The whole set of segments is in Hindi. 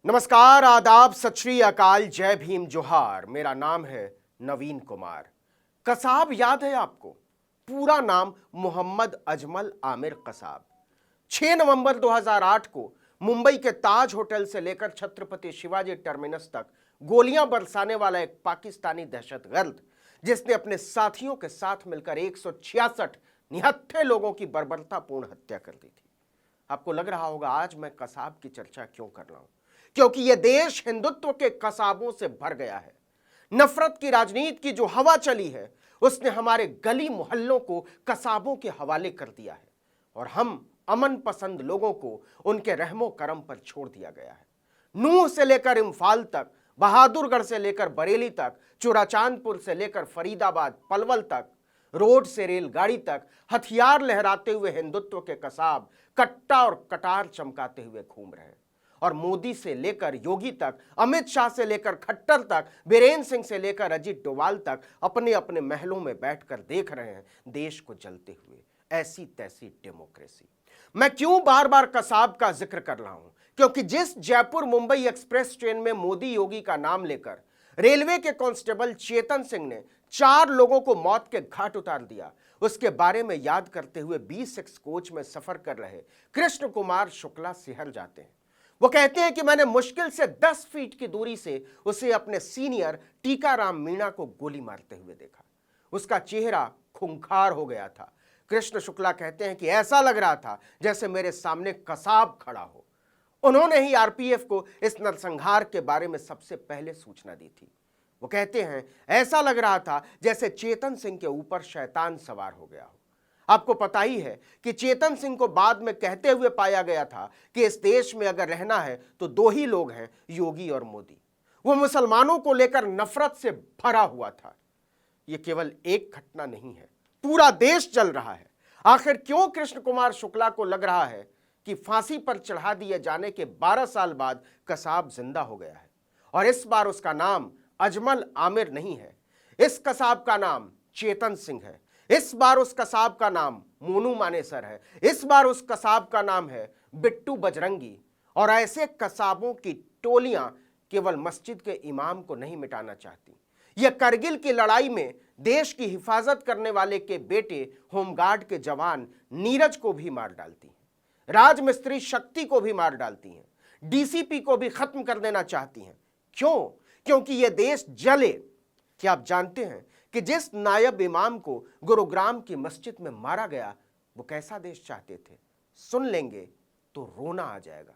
नमस्कार, आदाब, सत श्री अकाल, जय भीम, जोहार। मेरा नाम है नवीन कुमार। कसाब याद है आपको? पूरा नाम मोहम्मद अजमल आमिर कसाब। 6 नवंबर 2008 को मुंबई के ताज होटल से लेकर छत्रपति शिवाजी टर्मिनस तक गोलियां बरसाने वाला एक पाकिस्तानी दहशतगर्द, जिसने अपने साथियों के साथ मिलकर 166 निहत्थे लोगों की बर्बरतापूर्ण हत्या कर दी थी। आपको लग रहा होगा आज मैं कसाब की चर्चा क्यों कर रहा हूं, क्योंकि यह देश हिंदुत्व के कसाबों से भर गया है। नफरत की राजनीति की जो हवा चली है, उसने हमारे गली मोहल्लों को कसाबों के हवाले कर दिया है और हम अमन पसंद लोगों को उनके रहमो करम पर छोड़ दिया गया है। नूह से लेकर इम्फाल तक, बहादुरगढ़ से लेकर बरेली तक, चुराचांदपुर से लेकर फरीदाबाद पलवल तक, रोड से रेलगाड़ी तक हथियार लहराते हुए हिंदुत्व के कसाब कट्टा और कटार चमकाते हुए घूम रहे हैं। और मोदी से लेकर योगी तक, अमित शाह से लेकर खट्टर तक, बीरेन्द्र सिंह से लेकर अजीत डोभाल तक अपने अपने महलों में बैठकर देख रहे हैं देश को जलते हुए। ऐसी तैसी डेमोक्रेसी। मैं क्यों बार बार कसाब का जिक्र कर रहा हूं? क्योंकि जिस जयपुर मुंबई एक्सप्रेस ट्रेन में मोदी योगी का नाम लेकर रेलवे के कांस्टेबल चेतन सिंह ने 4 लोगों को मौत के घाट उतार दिया, उसके बारे में याद करते हुए B6 कोच में सफर कर रहे कृष्ण कुमार शुक्ला सिहर जाते हैं। वो कहते हैं कि मैंने मुश्किल से 10 फीट की दूरी से उसे अपने सीनियर टीकाराम मीणा को गोली मारते हुए देखा। उसका चेहरा खूंखार हो गया था। कृष्ण शुक्ला कहते हैं कि ऐसा लग रहा था जैसे मेरे सामने कसाब खड़ा हो। उन्होंने ही आरपीएफ को इस नरसंहार के बारे में सबसे पहले सूचना दी थी। वो कहते हैं ऐसा लग रहा था जैसे चेतन सिंह के ऊपर शैतान सवार हो गया हो। आपको पता ही है कि चेतन सिंह को बाद में कहते हुए पाया गया था कि इस देश में अगर रहना है तो 2 ही लोग हैं, योगी और मोदी। वो मुसलमानों को लेकर नफरत से भरा हुआ था। यह केवल एक घटना नहीं है, पूरा देश जल रहा है। आखिर क्यों कृष्ण कुमार शुक्ला को लग रहा है कि फांसी पर चढ़ा दिए जाने के 12 साल बाद कसाब जिंदा हो गया है? और इस बार उसका नाम अजमल आमिर नहीं है, इस कसाब का नाम चेतन सिंह है। इस बार उस कसाब का नाम मोनू मानेसर है। इस बार उस कसाब का नाम है बिट्टू बजरंगी। और ऐसे कसाबों की टोलियां केवल मस्जिद के इमाम को नहीं मिटाना चाहती, यह करगिल की लड़ाई में देश की हिफाजत करने वाले के बेटे होमगार्ड के जवान नीरज को भी मार डालती हैं, राजमिस्त्री शक्ति को भी मार डालती हैं, डीसीपी को भी खत्म कर देना चाहती हैं। क्यों? क्योंकि यह देश जले। क्या आप जानते हैं कि जिस नायब इमाम को गुरुग्राम की मस्जिद में मारा गया, वो कैसा देश चाहते थे? सुन लेंगे तो रोना आ जाएगा।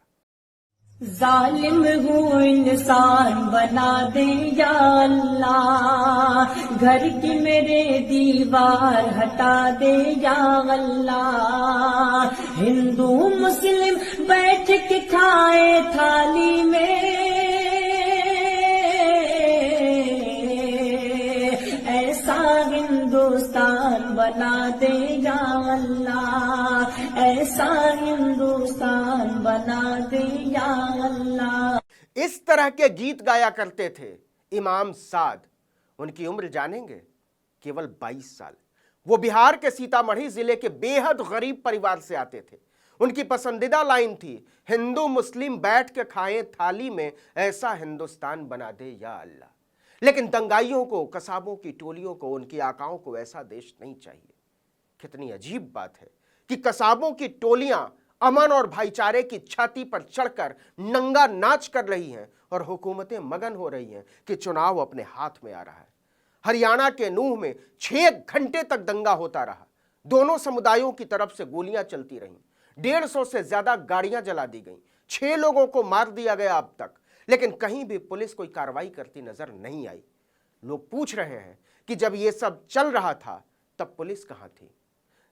जालिम हूँ इंसान बना दे या अल्लाह, घर की मेरे दीवार हटा दे या अल्लाह। हिंदू मुस्लिम बैठ के खाए थाली में, हिंदुस्तान बना दे या अल्लाह, ऐसा हिंदुस्तान बना दे या अल्लाह। इस तरह के गीत गाया करते थे इमाम साद। उनकी उम्र जानेंगे? केवल 22 साल। वो बिहार के सीतामढ़ी जिले के बेहद गरीब परिवार से आते थे। उनकी पसंदीदा लाइन थी, हिंदू मुस्लिम बैठ के खाएं थाली में, ऐसा हिंदुस्तान बना दे या अल्लाह। लेकिन दंगाइयों को, कसाबों की टोलियों को, उनकी आकाओं को ऐसा देश नहीं चाहिए। कितनी अजीब बात है कि कसाबों की टोलियां अमन और भाईचारे की छाती पर चढ़कर नंगा नाच कर रही हैं और हुकूमतें मगन हो रही हैं कि चुनाव अपने हाथ में आ रहा है। हरियाणा के नूह में 6 घंटे तक दंगा होता रहा। दोनों समुदायों की तरफ से गोलियां चलती रहीं। 150 से ज्यादा गाड़ियां जला दी गईं। 6 लोगों को मार दिया गया अब तक, लेकिन कहीं भी पुलिस कोई कार्रवाई करती नजर नहीं आई। लोग पूछ रहे हैं कि जब यह सब चल रहा था तब पुलिस कहां थी,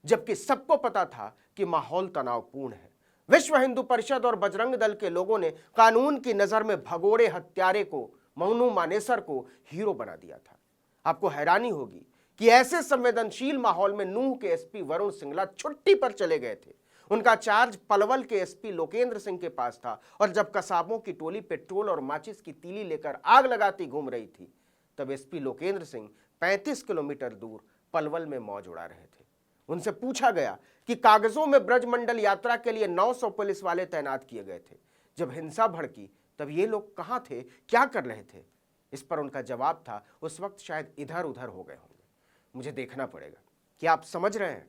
जबकि सबको पता था कि माहौल तनावपूर्ण है। विश्व हिंदू परिषद और बजरंग दल के लोगों ने कानून की नजर में भगोड़े हत्यारे को, मोनू मानेसर को हीरो बना दिया था। आपको हैरानी होगी कि ऐसे संवेदनशील माहौल में नूह के एसपी वरुण सिंगला छुट्टी पर चले गए थे। उनका चार्ज पलवल के एसपी लोकेंद्र सिंह के पास था। और जब कसाबों की टोली पेट्रोल और माचिस की तीली लेकर आग लगाती घूम रही थी, तब एसपी लोकेंद्र सिंह 35 किलोमीटर दूर पलवल में मौज उड़ा रहे थे। उनसे पूछा गया कि कागजों में ब्रजमंडल यात्रा के लिए 900 पुलिस वाले तैनात किए गए थे। जब हिंसा भड़की तब ये लोग कहाँ थे, क्या कर रहे थे? इस पर उनका जवाब था, उस वक्त शायद इधर उधर हो गए होंगे। मुझे देखना पड़ेगा। क्या आप समझ रहे हैं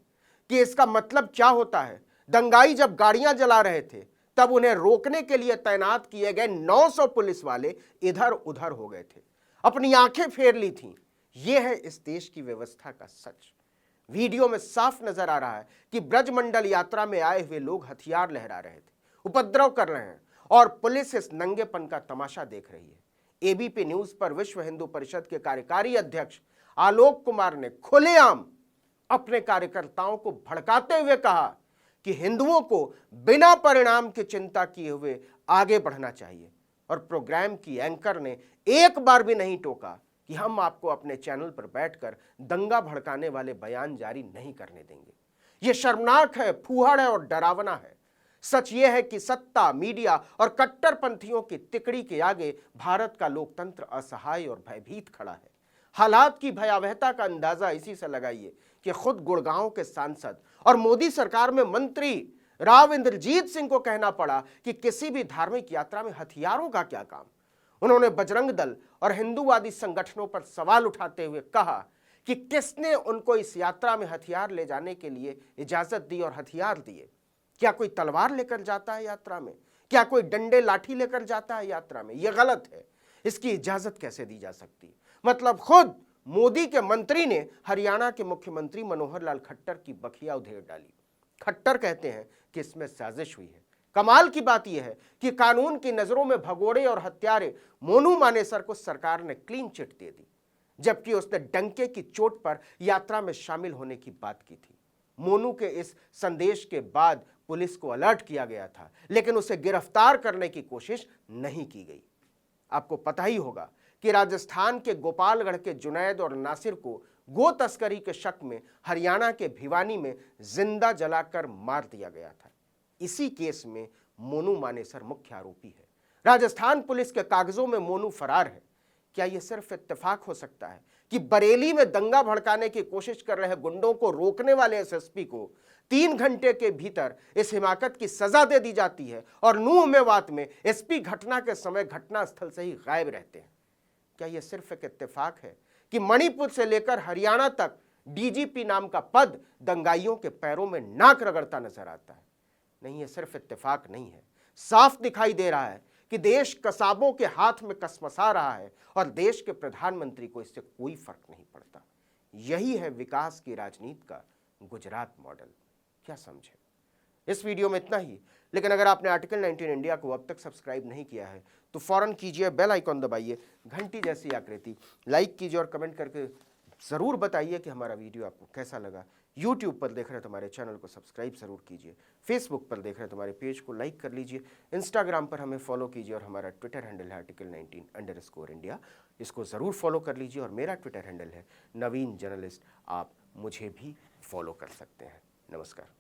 कि इसका मतलब क्या होता है? दंगाई जब गाड़ियां जला रहे थे तब उन्हें रोकने के लिए तैनात किए गए 900 पुलिस वाले इधर उधर हो गए थे, अपनी आंखें फेर ली थीं। यह है इस देश की व्यवस्था का सच। वीडियो में साफ नजर आ रहा है कि ब्रजमंडल यात्रा में आए हुए लोग हथियार लहरा रहे थे, उपद्रव कर रहे हैं और पुलिस इस नंगेपन का तमाशा देख रही है। एबीपी न्यूज पर विश्व हिंदू परिषद के कार्यकारी अध्यक्ष आलोक कुमार ने खुलेआम अपने कार्यकर्ताओं को भड़काते हुए कहा कि हिंदुओं को बिना परिणाम की चिंता किए हुए आगे बढ़ना चाहिए, और प्रोग्राम की एंकर ने एक बार भी नहीं टोका कि हम आपको अपने चैनल पर बैठकर दंगा भड़काने वाले बयान जारी नहीं करने देंगे। यह शर्मनाक है, फूहड़ है और डरावना है। सच यह है कि सत्ता, मीडिया और कट्टरपंथियों की तिकड़ी के आगे भारत का लोकतंत्र असहाय और भयभीत खड़ा है। हालात की भयावहता का अंदाजा इसी से लगाइए कि खुद गुड़गांव के सांसद और मोदी सरकार में मंत्री राव इंद्रजीत सिंह को कहना पड़ा कि किसी भी धार्मिक यात्रा में हथियारों का क्या काम। उन्होंने बजरंग दल और हिंदूवादी संगठनों पर सवाल उठाते हुए कहा कि किसने उनको इस यात्रा में हथियार ले जाने के लिए इजाजत दी और हथियार दिए। क्या कोई तलवार लेकर जाता है यात्रा में? क्या कोई डंडे लाठी लेकर जाता है यात्रा में? यह गलत है। इसकी इजाजत कैसे दी जा सकती है? मतलब खुद मोदी के मंत्री ने हरियाणा के मुख्यमंत्री मनोहर लाल खट्टर की बखिया उधेड़ डाली। खट्टर कहते हैं कि इसमें साजिश हुई है। कमाल की बात यह है कि कानून की नजरों में भगोड़े और हत्यारे मोनू मानेसर को सरकार ने क्लीन चिट दे दी, जबकि उसने डंके की चोट पर यात्रा में शामिल होने की बात की थी। मोनू के इस संदेश के बाद पुलिस को अलर्ट किया गया था, लेकिन उसे गिरफ्तार करने की कोशिश नहीं की गई। आपको पता ही होगा कि राजस्थान के गोपालगढ़ के जुनैद और नासिर को गो तस्करी के शक में हरियाणा के भिवानी में जिंदा जलाकर मार दिया गया था। इसी केस में मोनू मानेसर मुख्य आरोपी है। राजस्थान पुलिस के कागजों में मोनू फरार है। क्या यह सिर्फ इत्तेफाक हो सकता है कि बरेली में दंगा भड़काने की कोशिश कर रहे गुंडों को रोकने वाले एसएसपी को 3 घंटे के भीतर इस हिमाकत की सजा दे दी जाती है और नूह मेवात में एसपी घटना के समय घटनास्थल से ही गायब रहते हैं? क्या यह सिर्फ एक इत्तेफाक है कि मणिपुर से लेकर हरियाणा तक डीजीपी नाम का पद दंगाइयों के पैरों में नाक रगड़ता नजर आता है? नहीं, यह सिर्फ इत्तेफाक नहीं है। साफ दिखाई दे रहा है कि देश कसाबों के हाथ में कसमसा रहा है और देश के प्रधानमंत्री को इससे कोई फर्क नहीं पड़ता। यही है विकास की राजनीति का गुजरात मॉडल। क्या समझे? इस वीडियो में इतना ही, लेकिन अगर आपने आर्टिकल 19 इंडिया को अब तक सब्सक्राइब नहीं किया है तो फौरन कीजिए, बेल आइकॉन दबाइए, घंटी जैसी आकृति, लाइक कीजिए और कमेंट करके ज़रूर बताइए कि हमारा वीडियो आपको कैसा लगा। यूट्यूब पर देख रहे हैं तो हमारे चैनल को सब्सक्राइब ज़रूर कीजिए, फेसबुक पर देख रहे हैं तो हमारे पेज को लाइक कर लीजिए, इंस्टाग्राम पर हमें फॉलो कीजिए और हमारा ट्विटर हैंडल है आर्टिकल 19_इंडिया, इसको ज़रूर फॉलो कर लीजिए। और मेरा ट्विटर हैंडल है नवीन जर्नलिस्ट, आप मुझे भी फॉलो कर सकते हैं। नमस्कार।